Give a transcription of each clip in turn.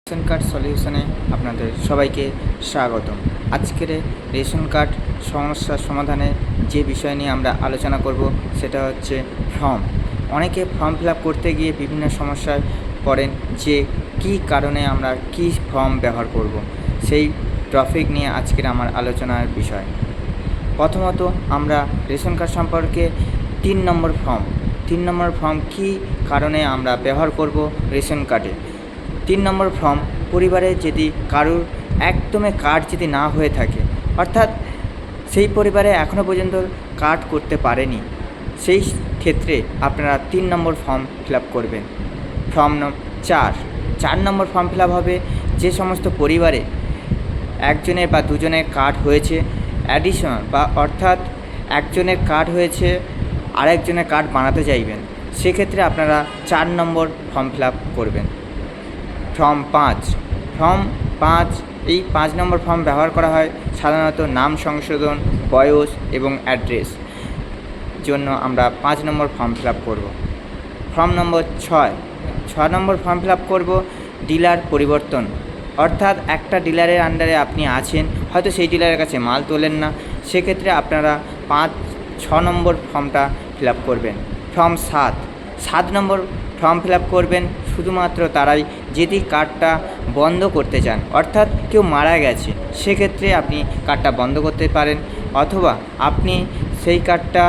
Ration card সলিউশনে আপনাদের সবাইকে স্বাগতম। আজকের রেশন কার্ড সমস্যার সমাধানে যে বিষয় নিয়ে আমরা আলোচনা করব সেটা হচ্ছে ফর্ম। অনেকে ফর্ম ফিল আপ করতে গিয়ে বিভিন্ন সমস্যায় পড়েন যে কী কারণে আমরা কী ফর্ম ব্যবহার করব, সেই টপিক নিয়ে আজকের আমার আলোচনার বিষয়। প্রথমত আমরা রেশন কার্ড সম্পর্কে 3 নম্বর ফর্ম কী কারণে আমরা ব্যবহার করব রেশন কার্ডে। 3 নম্বর ফর্ম, পরিবারে যদি কারুর একদমই কার্ড যদি না হয়ে থাকে, অর্থাৎ সেই পরিবারে এখনও পর্যন্ত কার্ড করতে পারেনি, সেই ক্ষেত্রে আপনারা 3 নম্বর ফর্ম ফিল আপ করবেন। ফর্ম 4 নম্বর ফর্ম ফিল আপ হবে যে সমস্ত পরিবারে একজনের বা দুজনের কার্ড হয়েছে অ্যাডিশনাল, বা অর্থাৎ একজনের কার্ড হয়েছে আরেকজনের কার্ড বানাতে চাইবেন, সেক্ষেত্রে আপনারা 4 নম্বর ফর্ম ফিল আপ করবেন। ফর্ম 5 এই 5 নম্বর ফর্ম ব্যবহার করা হয় সাধারণত নাম সংশোধন, বয়স এবং অ্যাড্রেস জন্য আমরা 5 নম্বর ফর্ম ফিল আপ করব। ফর্ম নম্বর 6 নম্বর ফর্ম ফিল আপ করব ডিলার পরিবর্তন, অর্থাৎ একটা ডিলারের আন্ডারে আপনি আছেন, হয়তো সেই ডিলারের কাছে মাল তোলেন না, সেক্ষেত্রে আপনারা 6 নম্বর ফর্মটা ফিল আপ করবেন। ফর্ম 7 নম্বর ফর্ম ফিল আপ করবেন শুধুমাত্র তারাই যদি কার্ডটা বন্ধ করতে চান, অর্থাৎ কেউ মারা গেছে, সেক্ষেত্রে আপনি কার্ডটা বন্ধ করতে পারেন, অথবা আপনি সেই কার্ডটা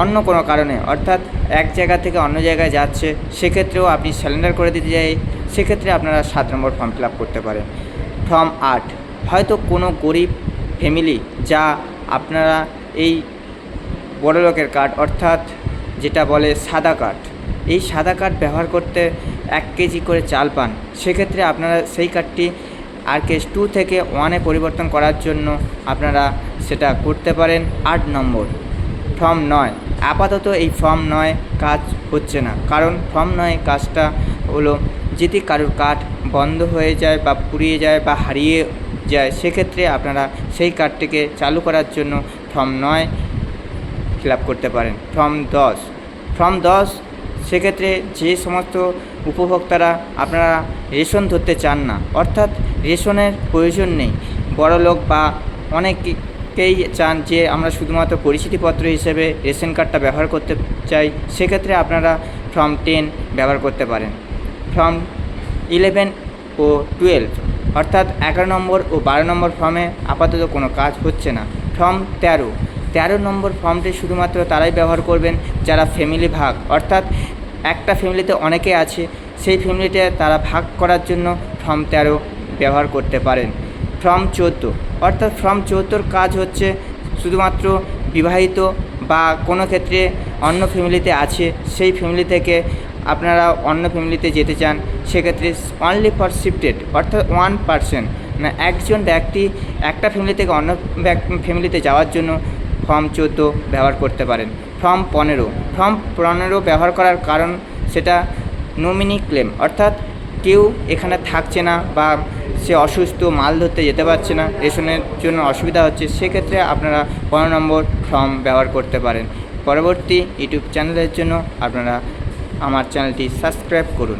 অন্য কোনো কারণে, অর্থাৎ এক জায়গা থেকে অন্য জায়গায় যাচ্ছে, সেক্ষেত্রেও আপনি সিলিন্ডার করে দিতে চাই, সেক্ষেত্রে আপনারা 7 নম্বর ফর্ম ফিল আপ করতে পারেন। ফর্ম 8, হয়তো কোনো গরিব ফ্যামিলি যা আপনারা এই বড়লোকের কার্ড, অর্থাৎ যেটা বলে সাদা কার্ড, এই সাদা কার্ড ব্যবহার করতে 1 কেজি করে চাল পান, সেক্ষেত্রে আপনারা সেই কার্ডটি RKS 2 থেকে 1-এ পরিবর্তন করার জন্য আপনারা সেটা করতে পারেন। 8 নম্বর ফর্ম 9, আপাতত এই ফর্ম 9 কাজ হচ্ছে না, কারণ ফর্ম 9 কাজটা হলো যদি কারোর কার্ড বন্ধ হয়ে যায় বা পুড়িয়ে যায় বা হারিয়ে যায়, সেক্ষেত্রে আপনারা সেই কার্ডটিকে চালু করার জন্য ফর্ম 9 ফিল আপ করতে পারেন। ফর্ম 10, সেক্ষেত্রে যে সমস্ত উপভোক্তারা আপনারা রেশন ধরতে চান না, অর্থাৎ রেশনের প্রয়োজন নেই, বড়লোক বা অনেকেই চান যে আমরা শুধুমাত্র পরিচিতিপত্র হিসেবে রেশন কার্ডটা ব্যবহার করতে চাই, সেক্ষেত্রে আপনারা ফর্ম 10 ব্যবহার করতে পারেন। ফর্ম 11 ও 12, অর্থাৎ 11 নম্বর ও 12 নম্বর ফর্মে আপাতত কোনো কাজ হচ্ছে না। ফর্ম 13 নম্বর ফর্মটি শুধুমাত্র তারাই ব্যবহার করবেন যারা ফ্যামিলি ভাগ, অর্থাৎ একটা ফ্যামিলিতে অনেকে আছে, সেই ফ্যামিলিতে তারা ভাগ করার জন্য ফর্ম 13 ব্যবহার করতে পারেন। ফর্ম 14, অর্থাৎ ফর্ম 14 কাজ হচ্ছে শুধুমাত্র বিবাহিত বা কোনো ক্ষেত্রে অন্য ফ্যামিলিতে আছে, সেই ফ্যামিলি থেকে আপনারা অন্য ফ্যামিলিতে যেতে চান, সেক্ষেত্রে অনলি ফর শিফটেড, অর্থাৎ 1 পার্সন, না একজন ব্যক্তি একটা ফ্যামিলি থেকে অন্য ফ্যামিলিতে যাওয়ার জন্য ফর্ম 14 ব্যবহার করতে পারেন। ফর্ম 15 ব্যবহার করার কারণ সেটা নমিনি ক্লেম, অর্থাৎ কেউ এখানে থাকছে না বা সে অসুস্থ, মাল ধরতে যেতে পারছে না, রেশনের জন্য অসুবিধা হচ্ছে, সেক্ষেত্রে আপনারা 15 নম্বর ফর্ম ব্যবহার করতে পারেন। পরবর্তী ইউটিউব চ্যানেলের জন্য আপনারা আমার চ্যানেলটি সাবস্ক্রাইব করুন।